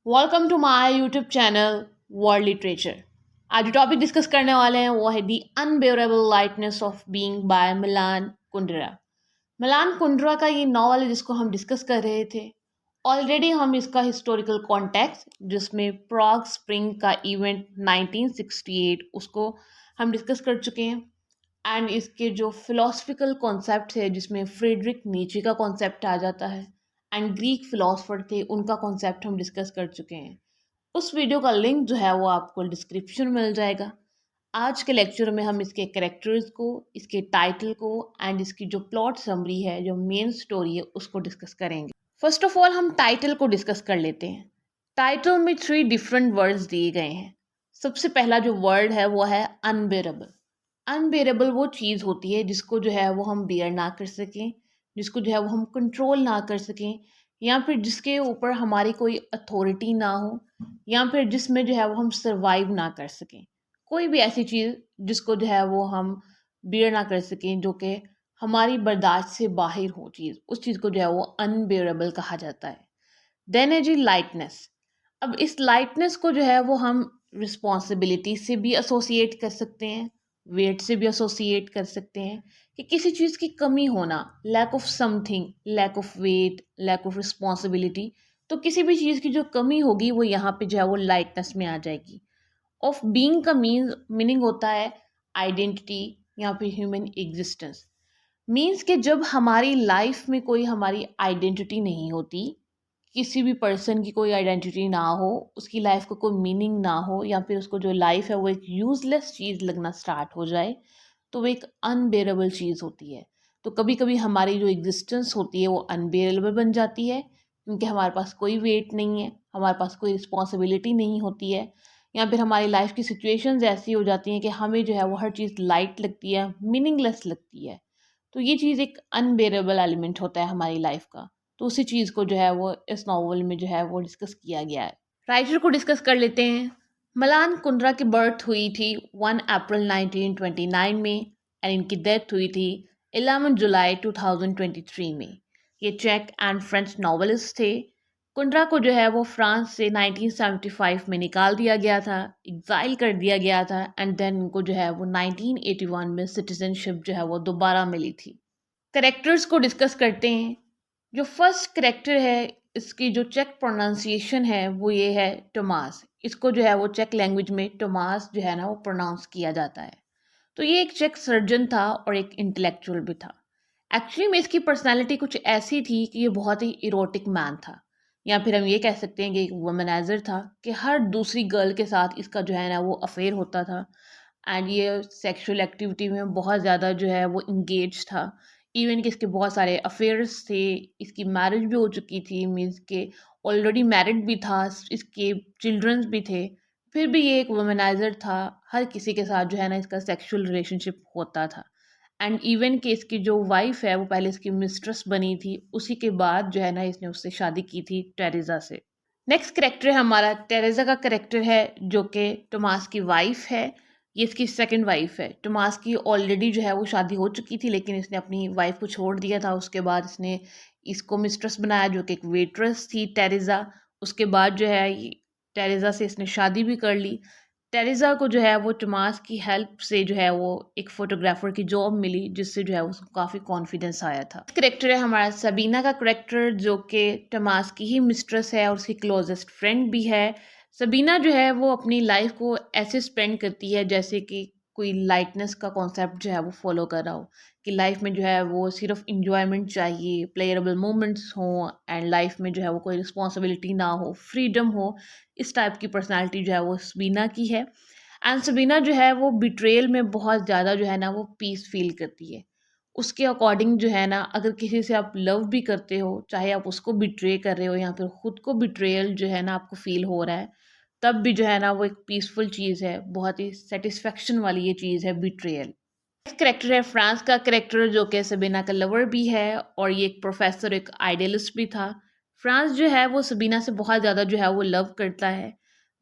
Welcome to my YouTube channel world literature. आज जो topic discuss करने वाले हैं वो है the unbearable lightness of being by Milan Kundera. Milan Kundera का ये नॉवल है जिसको हम डिस्कस कर रहे थे। ऑलरेडी हम इसका हिस्टोरिकल कॉन्टेक्स्ट जिसमें प्राग स्प्रिंग का इवेंट 1968 उसको हम डिस्कस कर चुके हैं। एंड इसके जो फिलोसफिकल कॉन्सेप्ट है जिसमें फ्रेडरिक नीचे का कॉन्सेप्ट आ जाता है एंड ग्रीक फिलोसफर थे उनका कॉन्सेप्ट हम डिस्कस कर चुके हैं। उस वीडियो का लिंक जो है वो आपको डिस्क्रिप्शन में मिल जाएगा। आज के लेक्चर में हम इसके कैरेक्टर्स को, इसके टाइटल को एंड इसकी जो प्लॉट समरी है, जो मेन स्टोरी है, उसको डिस्कस करेंगे। फर्स्ट ऑफ ऑल हम टाइटल को डिस्कस कर लेते हैं। टाइटल में 3 डिफरेंट वर्ड्स दिए गए हैं। सबसे पहला जो वर्ड है वो है अनबेरेबल। अनबेरेबल वो चीज़ होती है जिसको जो है वो हम बेयर ना कर सकें, जिसको जो है वो हम कंट्रोल ना कर सकें, या फिर जिसके ऊपर हमारी कोई अथॉरिटी ना हो, या फिर जिसमें जो है वो हम सर्वाइव ना कर सकें। कोई भी ऐसी चीज़ जिसको जो है वो हम बेयर ना कर सकें, जो कि हमारी बर्दाश्त से बाहर हो चीज़, उस चीज़ को जो है वो अनबेरेबल कहा जाता है। देन है जी लाइटनेस। अब इस लाइटनेस को जो है वो हम रिस्पॉन्सिबिलिटी से भी एसोसिएट कर सकते हैं, वेट से भी एसोसिएट कर सकते हैं कि किसी चीज़ की कमी होना, lack of something, lack of weight, lack of responsibility, तो किसी भी चीज़ की जो कमी होगी वो यहाँ पे जो है वो लाइटनेस में आ जाएगी। ऑफ बीइंग का मीनिंग होता है आइडेंटिटी या फिर ह्यूमन एग्जिस्टेंस। मीन्स कि जब हमारी लाइफ में कोई हमारी आइडेंटिटी नहीं होती, किसी भी पर्सन की कोई आइडेंटिटी ना हो, उसकी लाइफ को कोई मीनिंग ना हो, या फिर उसको जो लाइफ है वो एक यूजलेस चीज़ लगना स्टार्ट हो जाए, तो वो एक अनबेरेबल चीज़ होती है। तो कभी कभी हमारी जो एग्जिस्टेंस होती है वो अनबेरेबल बन जाती है, क्योंकि हमारे पास कोई वेट नहीं है, हमारे पास कोई रिस्पॉन्सिबिलिटी नहीं होती है, या फिर हमारी लाइफ की सिचुएशंस ऐसी हो जाती हैं कि हमें जो है वो हर चीज़ लाइट लगती है, मीनिंगलेस लगती है। तो ये चीज़ एक अनबेरेबल एलिमेंट होता है हमारी लाइफ का। तो उसी चीज़ को जो है वो इस नॉवल में जो है वो डिस्कस किया गया है। राइटर को डिस्कस कर लेते हैं। मलान कुंद्रा की बर्थ हुई थी 1 अप्रैल 1929 में एंड इनकी डेथ हुई थी 11 जुलाई 2023 में। ये चेक एंड फ्रेंच नॉवलिस्ट थे। कुंद्रा को जो है वो फ्रांस से 1975 में निकाल दिया गया था, एग्जाइल कर दिया गया था, एंड देन उनको जो है वो 1981 में सिटीजनशिप जो है वो दोबारा मिली थी। करेक्टर्स को डिस्कस करते हैं। जो फर्स्ट करेक्टर है, इसकी जो चेक प्रोनाउंसिएशन है वो ये है टोमास। इसको जो है वो चेक लैंग्वेज में टोमास जो है ना वो प्रोनाउंस किया जाता है। तो ये एक चेक सर्जन था और एक इंटेलेक्चुअल भी था। एक्चुअली में इसकी पर्सनालिटी कुछ ऐसी थी कि ये बहुत ही इरोटिक मैन था, या फिर हम ये कह सकते हैं कि एक वुमनाइजर था, कि हर दूसरी गर्ल के साथ इसका जो है ना वो अफेयर होता था। एंड ये सेक्सुअल एक्टिविटी में बहुत ज़्यादा जो है वो इंगेज था। इवन कि इसके बहुत सारे अफेयर्स थे, इसकी मैरिज भी हो चुकी थी, मीन्स के ऑलरेडी मैरिड भी था, इसके चिल्ड्रंस भी थे। फिर भी ये एक वुमनाइजर था, हर किसी के साथ जो है ना इसका सेक्सुअल रिलेशनशिप होता था। एंड इवन कि इसकी जो वाइफ है वो पहले इसकी मिस्ट्रेस बनी थी, उसी के बाद जो है ना इसने उससे शादी की थी टेरेजा से। नेक्स्ट करेक्टर है हमारा टेरेजा का करेक्टर है, जो कि टोमास की वाइफ है। ये इसकी सेकंड वाइफ है। टोमास की ऑलरेडी जो है वो शादी हो चुकी थी, लेकिन इसने अपनी वाइफ को छोड़ दिया था। उसके बाद इसने इसको मिस्ट्रेस बनाया, जो कि एक वेट्रेस थी टेरेजा। उसके बाद जो है टेरेजा से इसने शादी भी कर ली। टेरेजा को जो है वो टोमास की हेल्प से जो है वो एक फोटोग्राफर की जॉब मिली, जिससे जो है उसको काफ़ी कॉन्फिडेंस आया था। करेक्टर है हमारा सबीना का करेक्टर, जो कि टोमास की ही मिस्ट्रेस है और उसकी क्लोजेस्ट फ्रेंड भी है। सबीना जो है वो अपनी लाइफ को ऐसे स्पेंड करती है जैसे कि कोई लाइटनेस का कॉन्सेप्ट जो है वो फॉलो कर रहा हो, कि लाइफ में जो है वो सिर्फ इंजॉयमेंट चाहिए, प्लेयरेबल मोमेंट्स हों, एंड लाइफ में जो है वो कोई रिस्पॉन्सिबिलिटी ना हो, फ्रीडम हो। इस टाइप की पर्सनालिटी जो है वो सबीना की है। एंड सबीना जो है वो बिट्रेयल में बहुत ज़्यादा जो है ना वो पीस फील करती है। उसके अकॉर्डिंग जो है ना, अगर किसी से आप लव भी करते हो, चाहे आप उसको बिट्रे कर रहे हो या फिर खुद को बिट्रेयल जो है ना आपको फील हो रहा है, तब भी जो है ना वो एक पीसफुल चीज़ है, बहुत ही सेटिस्फेक्शन वाली ये चीज़ है बिट्रेयल। नेक्स्ट करेक्टर है फ्रांस का करेक्टर, जो कि सबीना का लवर भी है और ये एक प्रोफेसर, एक आइडियलिस्ट भी था। फ्रांस जो है वो सबीना से बहुत ज़्यादा जो है वो लव करता है,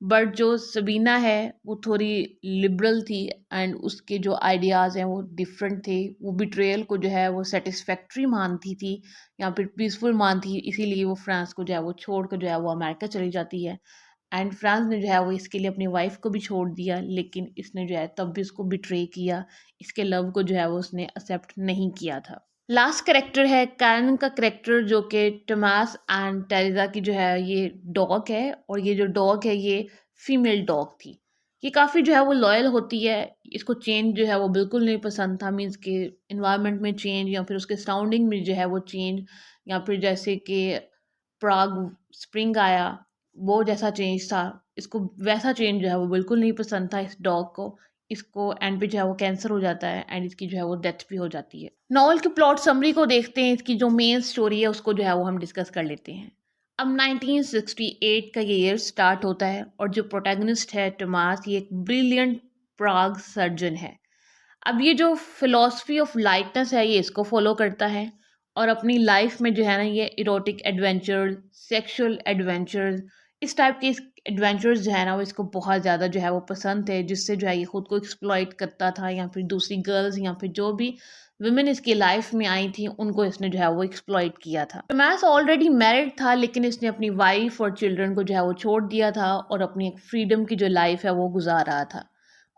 बट जो सबीना है वो थोड़ी लिबरल थी एंड उसके जो आइडियाज़ हैं वो डिफरेंट थे। वो बिट्रेयल को जो है वो सेटिस्फैक्ट्री मानती थी या फिर पीसफुल मानती, इसीलिए वो फ्रांस को जो है वो छोड़ कर जो है वो अमेरिका चली जाती है। एंड फ्रांस ने जो है वो इसके लिए अपनी वाइफ को भी छोड़ दिया, लेकिन इसने जो है तब भी उसको बिट्रे किया, इसके लव को जो है वो उसने एक्सेप्ट नहीं किया था। लास्ट करेक्टर है कैरन का करेक्टर, जो कि टमास एंड टेरेसा की जो है ये डॉग है, और ये जो डॉग है ये फीमेल डॉग थी। ये काफ़ी जो है वो लॉयल होती है, इसको चेंज जो है वो बिल्कुल नहीं पसंद था, मीन्स के इन्वायरमेंट में चेंज या फिर उसके सराउंडिंग में जो है वो चेंज, या फिर जैसे कि प्राग स्प्रिंग आया वो जैसा चेंज था, इसको वैसा चेंज जो है वो बिल्कुल नहीं पसंद था इस डॉग को। इसको एंड पे जो है वो कैंसर हो जाता है एंड इसकी जो है वो डेथ भी हो जाती है। नॉवल की प्लॉट समरी को देखते हैं, इसकी जो मेन स्टोरी है उसको जो है वो हम डिस्कस कर लेते हैं। अब 1968 का ये ईयर स्टार्ट होता है और जो प्रोटैगनिस्ट है टमास, ये एक ब्रिलियंट प्राग सर्जन है। अब ये जो फिलॉसफी ऑफ लाइटनेस है ये इसको फॉलो करता है, और अपनी लाइफ में जो है ना ये इरोटिक एडवेंचर्स, सेक्सुअल एडवेंचर्स, इस टाइप के एडवेंचर्स जो है ना वो इसको बहुत ज़्यादा जो है वो पसंद थे, जिससे जो है ये खुद को एक्सप्लॉइट करता था या फिर दूसरी गर्ल्स या फिर जो भी वुमेन इसकी लाइफ में आई थी उनको इसने जो है वो एक्सप्लॉइट किया था। टोमास ऑलरेडी मैरिड था, लेकिन इसने अपनी वाइफ और चिल्ड्रन को जो है वो छोड़ दिया था और अपनी एक फ्रीडम की जो लाइफ है वो गुजार रहा था।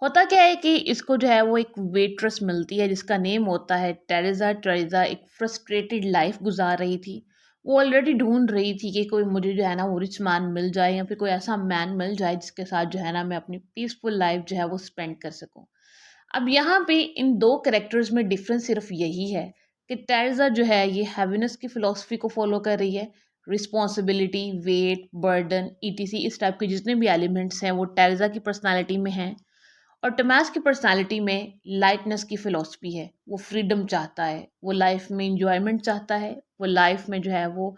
होता क्या है कि इसको जो है वो एक वेट्रेस मिलती है जिसका नेम होता है टेरेसा। टेरेसा एक फ्रस्ट्रेटेड लाइफ गुजार रही थी। वो ऑलरेडी ढूंढ रही थी कि कोई मुझे जो है ना वो रिच मैन मिल जाए या फिर कोई ऐसा मैन मिल जाए जिसके साथ जो है ना मैं अपनी पीसफुल लाइफ जो है वो स्पेंड कर सकूं। अब यहाँ पे इन दो कैरेक्टर्स में डिफरेंस सिर्फ यही है कि टेरेसा जो है ये हैवीनेस की फिलॉसफी को फॉलो कर रही है। रिस्पॉन्सिबिलिटी, वेट, बर्डन, ईटीसी, इस टाइप के जितने भी एलिमेंट्स हैं वो टेरेसा की पर्सनालिटी में हैं। और टमास की पर्सनालिटी में लाइटनेस की फ़िलॉसफ़ी है, वो फ्रीडम चाहता है, वो लाइफ में एन्जॉयमेंट चाहता है, वो लाइफ में जो है वो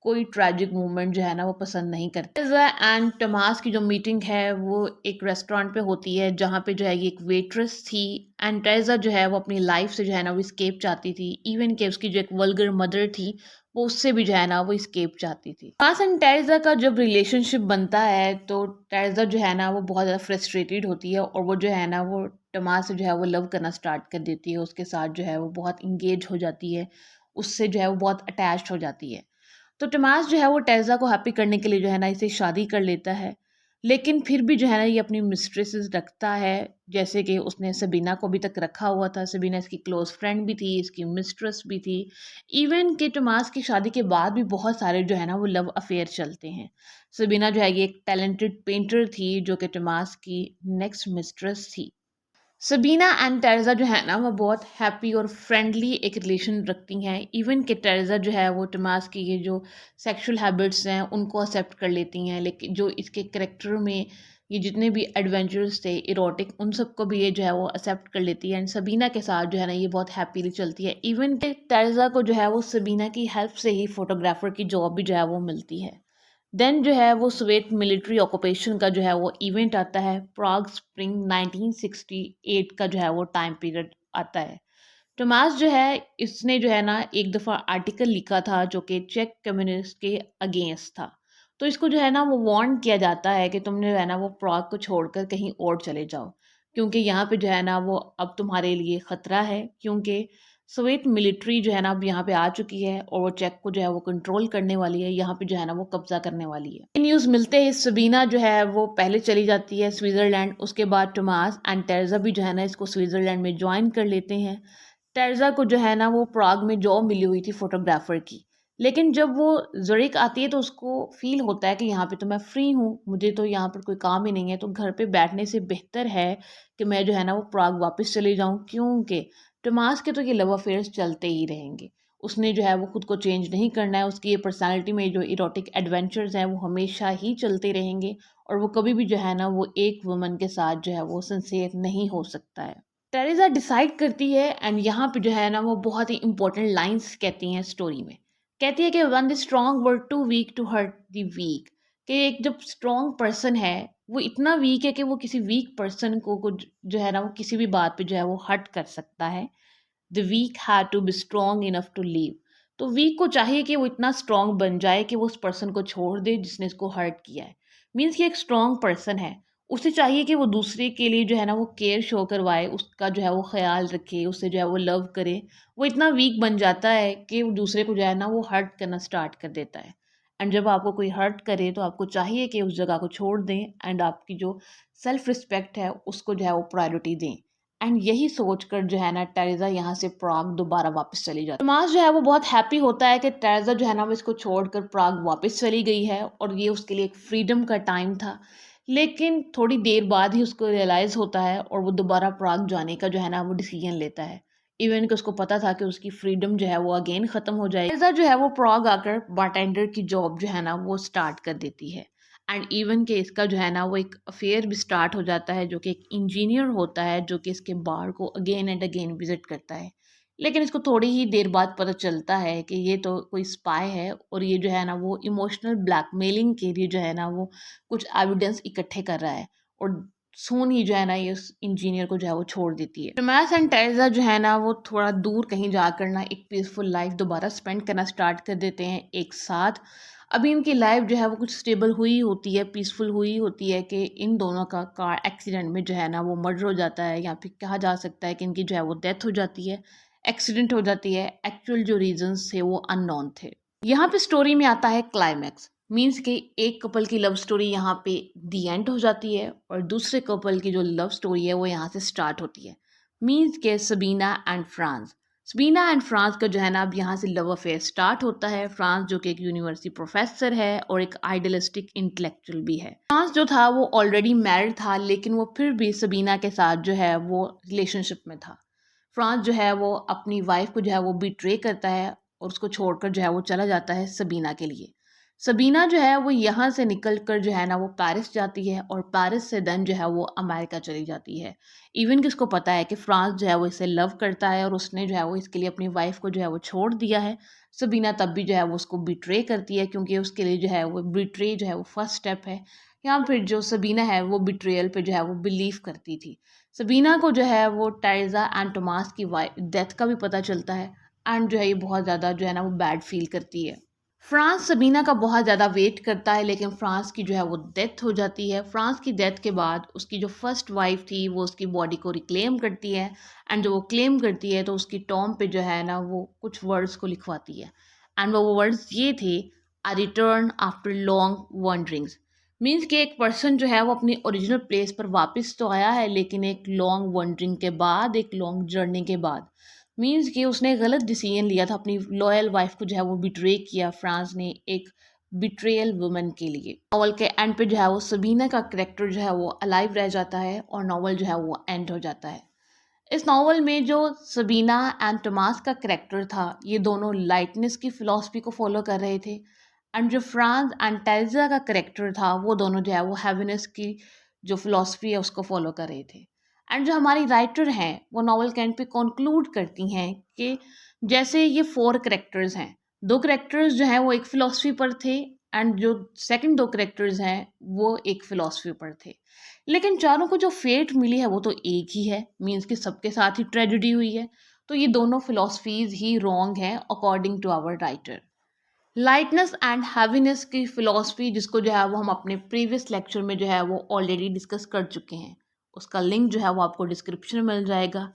कोई ट्रेजिक मूवमेंट जो है ना वो पसंद नहीं करते। टेरेसा एंड टमास की जो मीटिंग है वो एक रेस्टोरेंट पे होती है, जहाँ पे जो है ये एक वेट्रेस थी एंड टेरेसा जो है वो अपनी लाइफ से जो है ना वो स्केप चाहती थी। इवन कि उसकी जो एक वल्गर मदर थी वो उससे भी जो है ना वो स्केप चाहती थी। टमास एंड टेरेसा का जब रिलेशनशिप बनता है तो टेरेसा जो है ना वो बहुत ज़्यादा फ्रस्ट्रेटेड होती है और वो जो है ना वो टमास से जो है वो लव करना स्टार्ट कर देती है, उसके साथ जो है वो बहुत इंगेज हो जाती है, उससे जो है वो बहुत अटैच्ड हो जाती है। तो टमास जो है वो टेरेसा को हैप्पी करने के लिए जो है ना इसे शादी कर लेता है, लेकिन फिर भी जो है ना ये अपनी मिस्ट्रेसेस रखता है, जैसे कि उसने सबीना को अभी तक रखा हुआ था। सबीना इसकी क्लोज फ्रेंड भी थी, इसकी मिस्ट्रेस भी थी। इवन कि टमास की शादी के बाद भी बहुत सारे जो है ना वो लव अफेयर चलते हैं। सबीना जो है ये एक टैलेंटेड पेंटर थी जो कि टमास की नेक्स्ट मिस्ट्रेस थी। सबीना एंड टेरेसा जो है ना वो बहुत हैप्पी और फ्रेंडली एक रिलेशन रखती हैं। इवन कि टेरेसा जो है वो टमास की ये जो सेक्सुअल हैबिट्स हैं उनको एक्सेप्ट कर लेती हैं, लेकिन जो इसके करेक्टर में ये जितने भी एडवेंचर्स थे इरोटिक, उन सबको भी ये जो है वो एक्सेप्ट कर लेती है एंड सबीना के साथ जो है ना ये बहुत हैप्पीली चलती है। इवन कि टेरेसा को जो है वो सबीना की हेल्प से ही फोटोग्राफर की जॉब भी जो है वो मिलती है। देन जो है वो स्वेट मिलिट्री ऑक्यूपेशन का जो है वो इवेंट आता है, प्राग स्प्रिंग 1968 का जो है वो टाइम पीरियड आता है। टोमास जो है इसने जो है ना एक दफ़ा आर्टिकल लिखा था जो कि चेक कम्युनिस्ट के अगेंस्ट था। तो इसको जो है ना वो वार्न किया जाता है कि तुमने जो है ना वो प्राग को छोड़कर कहीं और चले जाओ, क्योंकि यहाँ पे जो है ना वो अब तुम्हारे लिए ख़तरा है, क्योंकि सोवियत मिलिट्री जो है ना अब यहाँ पे आ चुकी है और वो चेक को जो है वो कंट्रोल करने वाली है, यहाँ पे जो है ना वो कब्जा करने वाली है। न्यूज़ मिलते ही सबीना जो है वो पहले चली जाती है स्विट्ज़रलैंड, उसके बाद टोमास एंड टेरेसा भी जो है ना इसको स्विट्ज़रलैंड में ज्वाइन कर लेते हैं। टेरेसा को जो है ना वो प्राग में जॉब मिली हुई थी फोटोग्राफर की, लेकिन जब वो ज़ुरिक आती है तो उसको फील होता है कि यहाँ पे तो मैं फ्री हूँ, मुझे तो यहाँ पर कोई काम ही नहीं है, तो घर पे बैठने से बेहतर है कि मैं जो है ना वो प्राग वापस चली जाऊँ, क्योंकि टमास के तो ये लव अफेयर्स चलते ही रहेंगे। उसने जो है वो खुद को चेंज नहीं करना है, उसकी ये पर्सनालिटी में जो इरोटिक एडवेंचर्स हैं वो हमेशा ही चलते रहेंगे और वो कभी भी जो है ना वो एक वुमन के साथ जो है वो सिंसियर नहीं हो सकता है। टेरेसा डिसाइड करती है एंड यहाँ पे जो है ना वो बहुत ही इंपॉर्टेंट लाइंस कहती हैं स्टोरी में। कहती है कि one the strong were too weak to hurt the weak, कि एक जब स्ट्रॉन्ग पर्सन है वो इतना वीक है कि वो किसी वीक पर्सन को कुछ जो है ना वो किसी भी बात पे जो है वो हर्ट कर सकता है। The weak had to be strong enough to leave. तो वीक को चाहिए कि वो इतना स्ट्रॉन्ग बन जाए कि वो उस पर्सन को छोड़ दे जिसने इसको हर्ट किया है। मीन्स कि एक स्ट्रॉन्ग पर्सन है, उसे चाहिए कि वो दूसरे के लिए जो है ना वो केयर शो करवाए, उसका जो है वो ख़्याल रखे, उससे जो है वो लव करे। वो इतना वीक बन जाता है कि वो दूसरे को जो है ना वो हर्ट करना स्टार्ट कर देता है। एंड जब आपको कोई हर्ट करे तो आपको चाहिए कि उस जगह को छोड़ दें एंड आपकी जो सेल्फ रिस्पेक्ट है उसको जो है वो प्रायोरिटी दें। एंड यही सोचकर जो है ना टेरेसा यहाँ से प्राग दोबारा वापस चली जाती है। टोमास जो है वो बहुत हैप्पी होता है कि टेरेसा जो है ना वो इसको छोड़कर प्राग वापस चली गई है और ये उसके लिए एक फ्रीडम का टाइम था। लेकिन थोड़ी देर बाद ही उसको रियलाइज़ होता है और वो दोबारा प्राग जाने का जो है ना वो डिसीजन लेता है। इवन कि उसको पता था कि उसकी फ्रीडम जो है वो अगेन ख़त्म हो जाएगी। टेरेसा जो है वो प्राग आकर बारटेंडर की जॉब जो है ना वो स्टार्ट कर देती है। एंड इवन के इसका जो है ना वो एक अफेयर भी स्टार्ट हो जाता है, जो कि एक इंजीनियर होता है जो कि इसके बार को अगेन एंड अगेन विजिट करता है। लेकिन इसको थोड़ी ही देर बाद पता चलता है कि ये तो कोई स्पाई है और ये जो है ना वो इमोशनल ब्लैकमेलिंग के लिए जो है ना वो कुछ एविडेंस इकट्ठे कर रहा है। और सून ही जो है ना ये उस इंजीनियर को जो है वो छोड़ देती है। टोमास एंड टेरेसा जो है ना वो थोड़ा दूर कहीं जाकर ना एक पीसफुल लाइफ दोबारा स्पेंड करना स्टार्ट कर देते हैं एक साथ। अभी इनकी लाइफ जो है वो कुछ स्टेबल हुई होती है, पीसफुल हुई होती है कि इन दोनों का कार एक्सीडेंट में जो है ना वो मर्डर हो जाता है, या फिर कहा जा सकता है कि इनकी जो है वो डेथ हो जाती है, एक्सीडेंट हो जाती है। एक्चुअल जो रीजंस थे वो अननोन थे। यहाँ पे स्टोरी में आता है क्लाइमैक्स। मीन्स कि एक कपल की लव स्टोरी यहाँ पे दी एंड हो जाती है और दूसरे कपल की जो लव स्टोरी है वो यहाँ से स्टार्ट होती है। मीन्स के Sabina and France. Sabina and France का जो है ना अब यहाँ से लव अफेयर स्टार्ट होता है। फ्रांस जो कि एक यूनिवर्सिटी प्रोफेसर है और एक आइडियलिस्टिक इंटेलेक्चुअल भी है। फ्रांस जो था वो ऑलरेडी मैरिड था, लेकिन वो फिर भी सबीना के साथ जो है वो रिलेशनशिप में था। फ्रांस जो है वो अपनी वाइफ को जो है वो बिट्रे करता है और उसको छोड़कर जो है वो चला जाता है सबीना के लिए। सबीना जो है वो यहाँ से निकल कर जो है ना वो पेरिस जाती है और पेरिस से देन जो है वो अमेरिका चली जाती है। इवन कि उसको पता है कि फ्रांस जो है वो इसे लव करता है और उसने जो है वो इसके लिए अपनी वाइफ को जो है वो छोड़ दिया है। सबीना तब भी जो है वो उसको बिट्रे करती है, क्योंकि उसके लिए जो है वो बिट्रे जो है वो फर्स्ट स्टेप है। या फिर जो सबीना है वो बिट्रेयल पे जो है वो बिलीव करती थी। सबीना को जो है वो टेरेसा एंड टोमास की डेथ का भी पता चलता है एंड जो है ये बहुत ज़्यादा जो है ना वो बैड फील करती है। फ्रांस सबीना का बहुत ज़्यादा वेट करता है, लेकिन फ्रांस की जो है वो डेथ हो जाती है। फ्रांस की डेथ के बाद उसकी जो फर्स्ट वाइफ थी वो उसकी बॉडी को रिक्लेम करती है एंड जो वो क्लेम करती है तो उसकी टॉम पे जो है ना वो कुछ वर्ड्स को लिखवाती है। एंड वो वर्ड्स ये थे, आई रिटर्न आफ्टर लॉन्ग वंडरिंग्स। मीन्स कि एक पर्सन जो है वो अपनी ओरिजिनल प्लेस पर वापस तो आया है, लेकिन एक लॉन्ग वंडरिंग के बाद, एक लॉन्ग जर्नी के बाद। मीन्स कि उसने गलत डिसीजन लिया था, अपनी लॉयल वाइफ को जो है वो बिट्रे किया फ्रांस ने एक बिट्रेयल वुमन के लिए। नॉवल के एंड पे जो है वो सबीना का करेक्टर जो है वो अलाइव रह जाता है और नॉवल जो है वो एंड हो जाता है। इस नॉवल में जो सबीना एंड टोमास का करेक्टर था, ये दोनों लाइटनेस की फ़िलॉसफी को फॉलो कर रहे थे। एंड जो फ्रांस एंड टेरेसा का करेक्टर था वो दोनों जो है वो हैवीनेस की जो फ़िलॉसफी है उसको फॉलो कर रहे थे। एंड जो हमारी राइटर हैं वो नॉवल के एंड पे कंक्लूड करती हैं कि जैसे ये 4 करेक्टर्स हैं, 2 करेक्टर्स जो हैं वो एक फ़िलॉसफी पर थे एंड जो सेकंड 2 करेक्टर्स हैं वो एक फ़िलॉसफी पर थे। लेकिन चारों को जो फेट मिली है वो तो एक ही है। मीन्स कि सबके साथ ही ट्रेजेडी हुई है। तो ये दोनों फ़िलॉसफीज़ ही रॉन्ग हैं according to our writer. Lightness and heaviness की फ़िलॉसफी जिसको जो है वो हम अपने प्रीवियस लेक्चर में जो है वो ऑलरेडी डिस्कस कर चुके हैं। उसका लिंक जो है वो आपको डिस्क्रिप्शन में मिल जाएगा।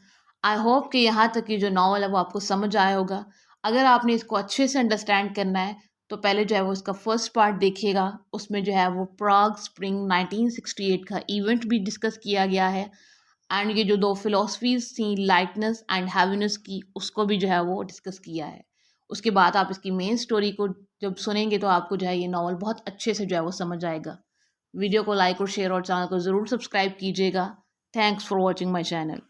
आई होप कि यहाँ तक की जो नॉवल है वो आपको समझ आया होगा। अगर आपने इसको अच्छे से अंडरस्टैंड करना है तो पहले जो है वो इसका फर्स्ट पार्ट देखिएगा। उसमें जो है वो प्राग स्प्रिंग 1968 का इवेंट भी डिस्कस किया गया है एंड ये जो 2 फ़िलॉसफीज़ थी लाइटनेस एंड हैवीनेस की, उसको भी जो है वो डिस्कस किया है। उसके बाद आप इसकी मेन स्टोरी को जब सुनेंगे तो आपको जो है ये नॉवल बहुत अच्छे से जो है वो समझ आएगा। वीडियो को लाइक और शेयर और चैनल को ज़रूर सब्सक्राइब कीजिएगा। Thanks for watching my channel.